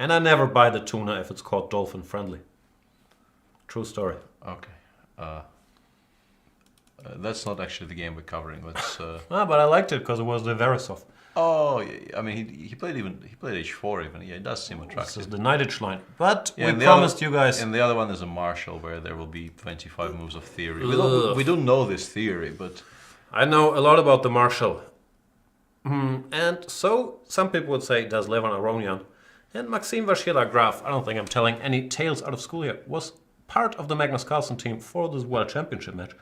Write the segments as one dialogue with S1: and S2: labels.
S1: And I never buy the tuna if it's called dolphin friendly. True story.
S2: Okay. That's not actually the game we're covering. Let's.
S1: But I liked it because it was the Verisov.
S2: Oh, yeah, I mean, he played H4 even. Yeah, it does seem attractive.
S1: This is the Knight Edge line. But
S2: Yeah,
S1: we promised you guys.
S2: And the other one is a Marshall, where there will be 25 moves of theory. We don't know this theory, but
S1: I know a lot about the Marshall. And so, some people would say, does Levan Aronian. And Maxim Vashila Graf, I don't think I'm telling any tales out of school here, was part of the Magnus Carlsen team for this World Championship match.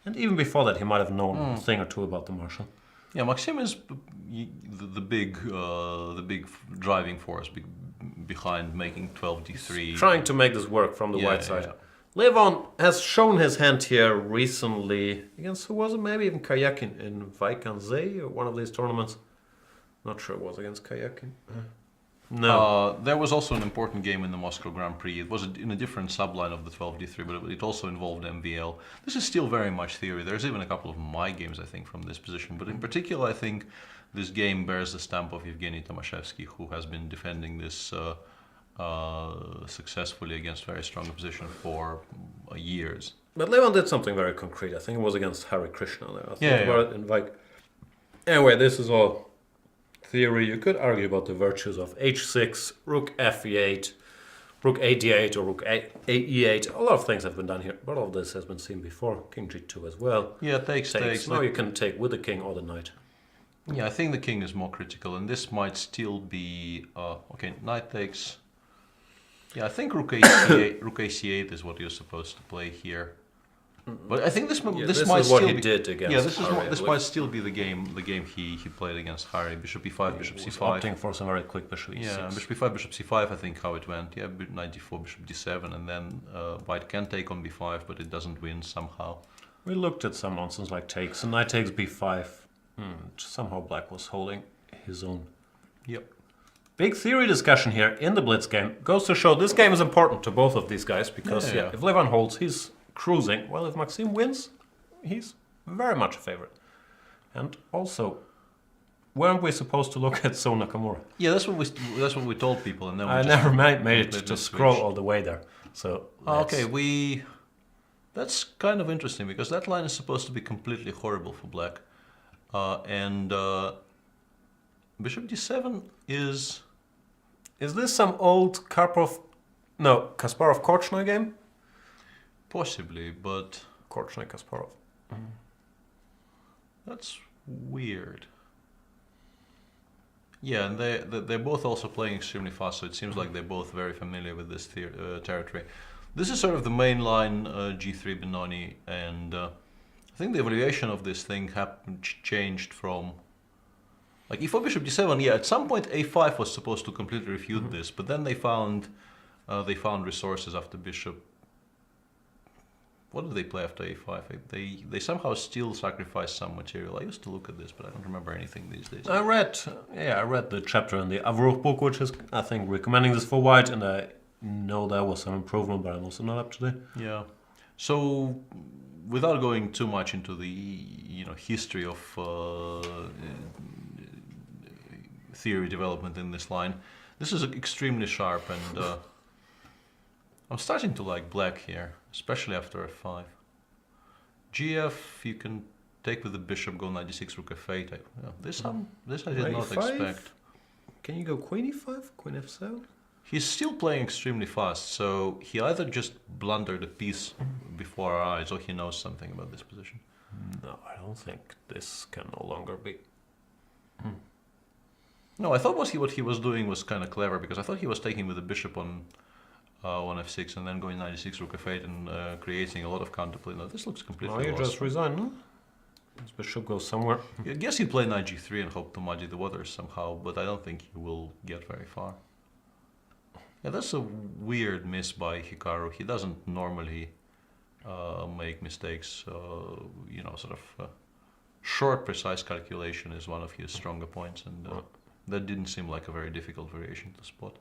S1: And even before that, he might have known a thing or two about the Marshall.
S2: yeah, Maxim is the big driving force behind making 12d3.
S1: Trying to make this work from the white side.
S2: Yeah.
S1: Levon has shown his hand here recently against, who was it? Maybe even Kayakin in Vaikanzee or one of these tournaments. Not sure it was against Kayakin. No.
S2: There was also an important game in the Moscow Grand Prix. It was in a different subline of the 12d3, but it also involved MVL. This is still very much theory. There's even a couple of my games, I think, from this position. But in particular, I think this game bears the stamp of Evgeny Tomashevsky, who has been defending this successfully against very strong opposition for years.
S1: But Levon did something very concrete. I think it was against Hare Krishna there. I think
S2: Yeah,
S1: about it in Vaik. Anyway, this is all theory. You could argue about the virtues of h6, rook fe8, rook ad8 or rook e8. A lot of things have been done here, but all of this has been seen before. King g2 as well.
S2: Yeah, takes.
S1: Now you can take with the king or the knight.
S2: Yeah, I think the king is more critical, and this might still be okay. Knight takes. Yeah, I think rook ac8, rook ac8 is what you're supposed to play here. But I think this might
S1: is
S2: still
S1: what he
S2: be,
S1: did against.
S2: Yeah, this
S1: Harry,
S2: might still be the game he played against Harry. Bishop e5, bishop
S1: He was
S2: c5.
S1: opting for some very quick bishop e6.
S2: Yeah, bishop e5, bishop c5. I think how it went. Yeah, knight d4, bishop d7, and then white can take on b5, but it doesn't win somehow.
S1: We looked at some nonsense like takes, and knight takes b5. Somehow black was holding his own.
S2: Yep.
S1: Big theory discussion here in the Blitz game. Goes to show this game is important to both of these guys because
S2: Yeah.
S1: if Levan holds, he's cruising. Well, if Maxim wins, he's very much a favorite. And also, weren't we supposed to look at So Nakamura?
S2: Yeah, that's what we told people, and then we
S1: I
S2: just
S1: never made it
S2: completely
S1: to scroll
S2: switched.
S1: all the way there. So
S2: Okay, that's kind of interesting because that line is supposed to be completely horrible for black, and bishop d7 is.
S1: Is this some old Kasparov-Korchnoi game?
S2: Possibly, but
S1: Korchnoi-Kasparov.
S2: that's weird. Yeah, and they're both also playing extremely fast, so it seems like they're both very familiar with this territory. This is sort of the main line g3 Benoni, and I think the evaluation of this thing changed from like e4 bishop d7. Yeah, at some point a5 was supposed to completely refute this, but then they found resources after bishop. What did they play after a5? They somehow still sacrificed some material. I used to look at this, but I don't remember anything these days.
S1: I read the chapter in the Avruch book, which is, I think, recommending this for white, and I know there was some improvement, but I'm also not up to date.
S2: Yeah. So, without going too much into the history of theory development in this line, this is extremely sharp, and I'm starting to like black here, especially after f5. Gf, you can take with the bishop, go knight d6, rook f8. This I did not expect.
S1: Can you go queen e5, queen f7?
S2: He's still playing extremely fast, so he either just blundered a piece before our eyes, or he knows something about this position.
S1: No, I don't think this can no longer be.
S2: No, I thought what he was doing was kind of clever, because I thought he was taking with the bishop on f6 and then going knight d6, rook f8 and creating a lot of counterplay. No, this looks completely
S1: No, you
S2: lost.
S1: just resign, no? This bishop goes somewhere.
S2: I guess he'd play knight g3 and hope to muddy the waters somehow, but I don't think he will get very far. Yeah, that's a weird miss by Hikaru. He doesn't normally make mistakes. Sort of short, precise calculation is one of his stronger points, and that didn't seem like a very difficult variation to spot.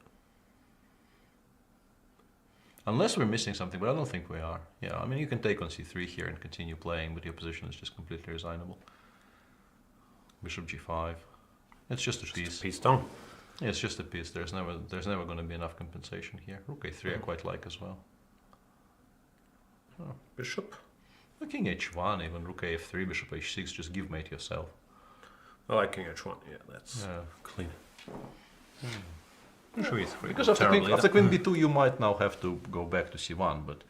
S2: Unless we're missing something, but I don't think we are. Yeah, I mean, you can take on c3 here and continue playing, but your position is just completely resignable. Bishop g5. It's just a piece.
S1: Piece down.
S2: Yeah, it's just a piece. There's never going to be enough compensation here. Rook a3 I quite like as well. Oh.
S1: Bishop.
S2: King h1, even rook af3, bishop h6, just give mate yourself.
S1: I like king h1. Yeah, that's clean. Bishop e3.
S2: Because after queen b2 you might now have to go back to c1, but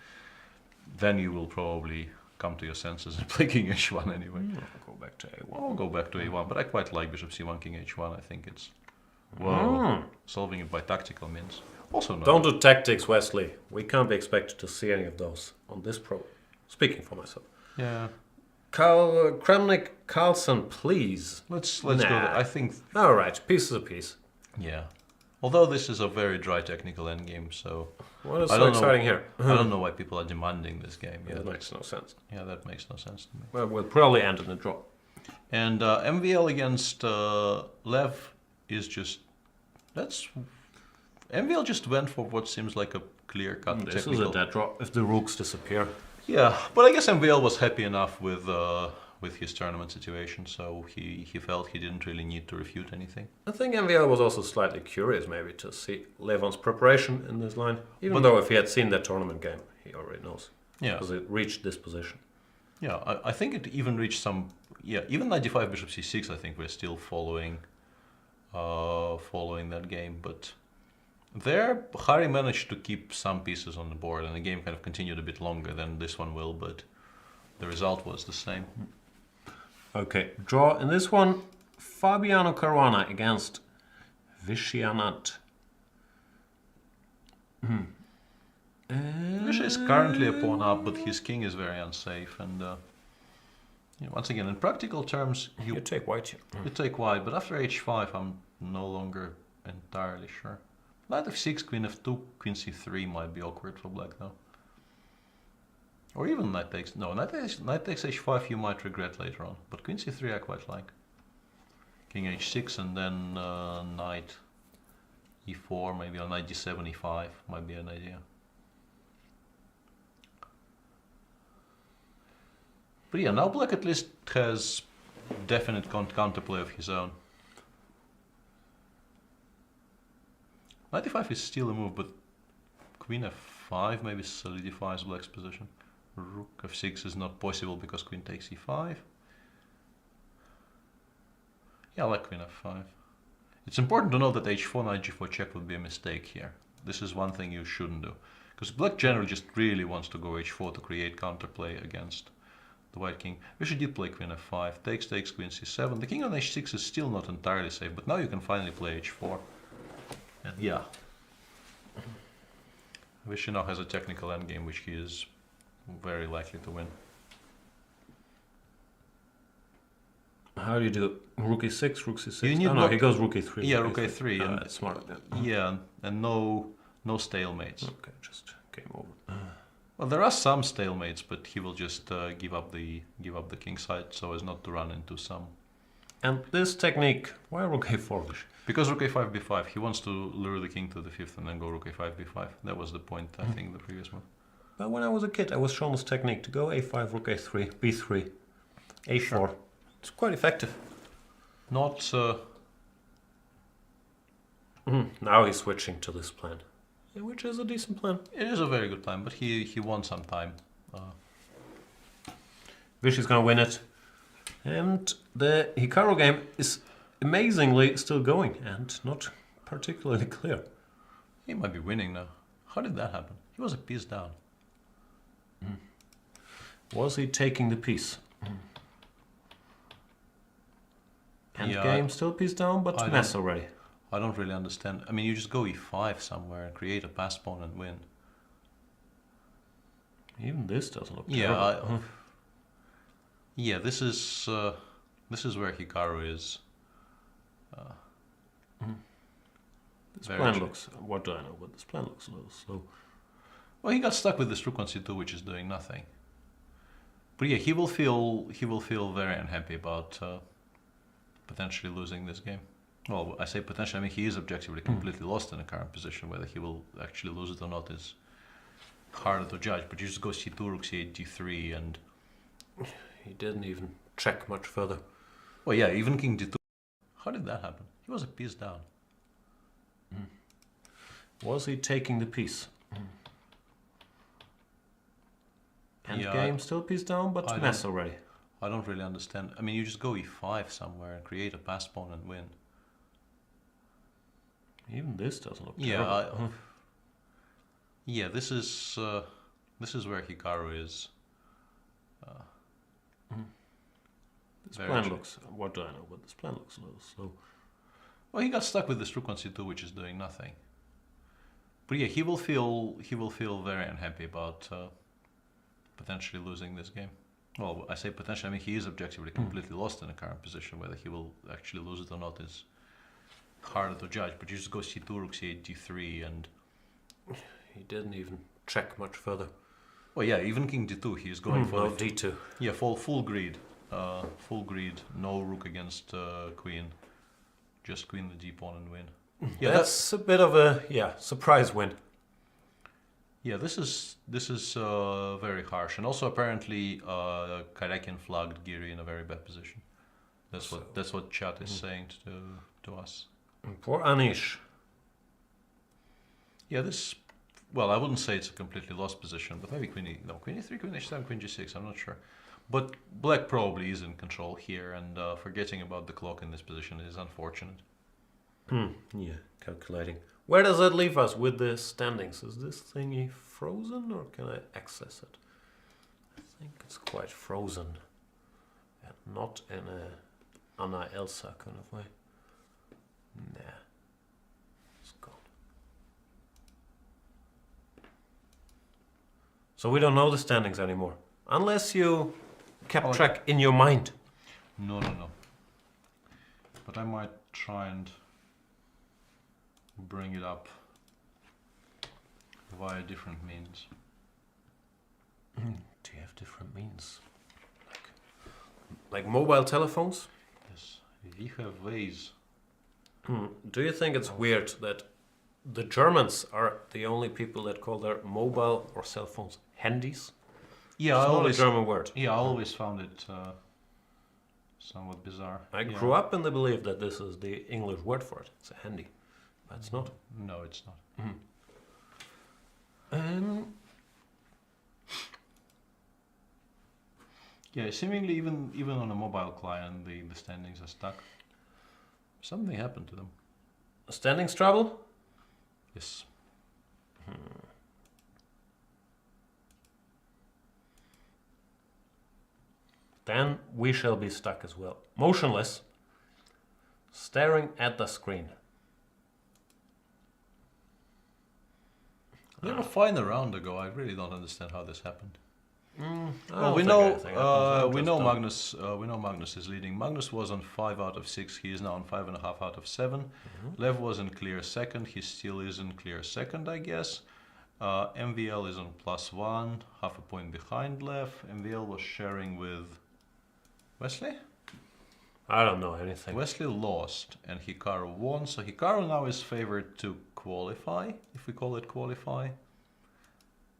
S2: then you will probably come to your senses and play king h1 anyway.
S1: I'll go back to a1.
S2: I'll go back to a1, but I quite like bishop c1, king h1. I think it's solving it by tactical means. Also, no.
S1: Don't do tactics, Wesley. We can't be expected to see any of those on this pro. Speaking for myself.
S2: Yeah.
S1: Kramnik Carlson, please.
S2: Let's go there. I think.
S1: All right, piece is a piece.
S2: Yeah. Although this is a very dry technical endgame, so.
S1: What is so exciting here?
S2: I don't know why people are demanding this game. Yeah,
S1: that makes no sense.
S2: Yeah, that makes no sense to me.
S1: Well, we'll probably end in a draw.
S2: And MVL against Lev is just. MVL just went for what seems like a clear-cut technical.
S1: This is a dead draw if the rooks disappear.
S2: Yeah, but I guess MVL was happy enough with his tournament situation, so he felt he didn't really need to refute anything.
S1: I think MVL was also slightly curious maybe to see Levon's preparation in this line, even though if he had seen that tournament game, he already knows.
S2: Yeah.
S1: Because it reached this position.
S2: Yeah, I think it even reached some... Yeah, even 95 bishop c6, I think we're still following that game, but... There, Harry managed to keep some pieces on the board, and the game kind of continued a bit longer than this one will, but the result was the same.
S1: Okay, draw in this one, Fabiano Caruana against Vishianat.
S2: Vishy is currently a pawn up, but his king is very unsafe, and once again, in practical terms,
S1: you take white here.
S2: You take white, but after h5, I'm no longer entirely sure. Knight f6, queen f2, queen c3 might be awkward for black though. Or even knight takes... No, knight takes h5 you might regret later on. But queen c3 I quite like. King h6 and then knight e4, maybe, or knight d7, e5 might be an idea. But yeah, now black at least has definite counterplay of his own. Knight e5 is still a move, but queen f5 maybe solidifies black's position. Rook f6 is not possible because queen takes e5. Yeah, I like queen f5. It's important to note that h4, knight g4 check would be a mistake here. This is one thing you shouldn't do. Because black generally just really wants to go h4 to create counterplay against the white king. Vishy did play queen f5, takes, queen c7. The king on h6 is still not entirely safe, but now you can finally play h4. And yeah, Vishy now has a technical endgame which he is very likely to win.
S1: How do you do rook e6, rook c6?
S2: You need
S1: no, he goes rook e3.
S2: Yeah, rook a3.
S1: And that's smart.
S2: Yeah, and no stalemates.
S1: Okay, just game over.
S2: Well, there are some stalemates, but he will just give up the king side so as not to run into some.
S1: And this technique, why rook a4?
S2: Because rook a5 b5, he wants to lure the king to the fifth and then go rook a5 b5. That was the point, I think, in the previous one.
S1: But when I was a kid, I was shown this technique to go a5, rook a3, b3, a4. Sure. It's quite effective.
S2: Not...
S1: Now he's switching to this plan, which is a decent plan.
S2: It is a very good plan, but he wants some time.
S1: Vishy's gonna win it. And the Hikaru game is amazingly still going and not particularly clear.
S2: He might be winning now. How did that happen? He was a piece down.
S1: Was he taking the piece? Endgame still piece down, but mess already.
S2: I don't really understand. I mean, you just go e5 somewhere and create a pass pawn and win.
S1: Even this doesn't look
S2: terrible. Yeah, this is where Hikaru is.
S1: This plan looks... What do I know? But this plan looks a little slow.
S2: Well, he got stuck with this rook on c2, which is doing nothing. But yeah, he will feel very unhappy about potentially losing this game. Well, I say potentially, I mean he is objectively completely lost in the current position. Whether he will actually lose it or not is harder to judge. But you just go c2, rook c8, d3, and
S1: he didn't even check much further.
S2: Well, yeah, even king d2. How did that happen? He was a piece down.
S1: Was he taking the piece? End
S2: Yeah,
S1: game still piece down, but
S2: I
S1: mess already.
S2: I don't really understand. I mean, you just go e5 somewhere and create a pass pawn and win.
S1: Even this doesn't look
S2: Yeah,
S1: terrible.
S2: yeah. This is where Hikaru is.
S1: This
S2: Very
S1: plan
S2: true.
S1: looks, what do I know, but this plan looks a little slow.
S2: Well, he got stuck with this rook on c2, which is doing nothing. But yeah, he will feel very unhappy about potentially losing this game. Well, I say potentially. I mean, he is objectively completely lost in the current position. Whether he will actually lose it or not is harder to judge. But you just go c2, rook c8, d3, and
S1: He didn't even check much further.
S2: well, yeah, even king d2, he's going for
S1: No,
S2: the
S1: d2.
S2: yeah full greed, no rook against queen, just queen the d pawn and win. Yeah,
S1: That's a bit of a, surprise win.
S2: Yeah, this is very harsh, and also apparently Karakin flagged Giri in a very bad position. That's what chat is saying to us.
S1: Poor Anish.
S2: Yeah, this. Well, I wouldn't say it's a completely lost position, but maybe queen e3, queen h7, queen g6. I'm not sure, but black probably is in control here, and forgetting about the clock in this position is unfortunate.
S1: Yeah, calculating. Where does that leave us with the standings? Is this thingy frozen or can I access it? I think it's quite frozen. And not in a Anna Elsa kind of way. Nah. It's gone. So we don't know the standings anymore. Unless you kept track in your mind.
S2: No. But I might try and bring it up via different means.
S1: Do you have different means? Like mobile telephones?
S2: Yes, we have ways.
S1: Do you think it's weird that the Germans are the only people that call their mobile or cell phones handies?
S2: Yeah,
S1: It's
S2: I
S1: not
S2: always
S1: a German word.
S2: Yeah, I always found it somewhat bizarre.
S1: I grew up in the belief that this is the English word for it. It's a handy. But it's not.
S2: No, it's not. Yeah, seemingly even on a mobile client, the standings are stuck. Something happened to them.
S1: Standings trouble?
S2: Yes.
S1: Then we shall be stuck as well. Motionless. Staring at the screen.
S2: They were fine a round ago. I really don't understand how this happened.
S1: Well,
S2: we know Magnus is leading. Magnus was on 5 out of 6. He is now on 5.5 out of 7. Lev was in clear second. He still is in clear second, I guess. MVL is on +1, half a point behind Lev. MVL was sharing with Wesley.
S1: I don't know anything.
S2: Wesley lost and Hikaru won. So Hikaru now is favored to qualify, if we call it qualify.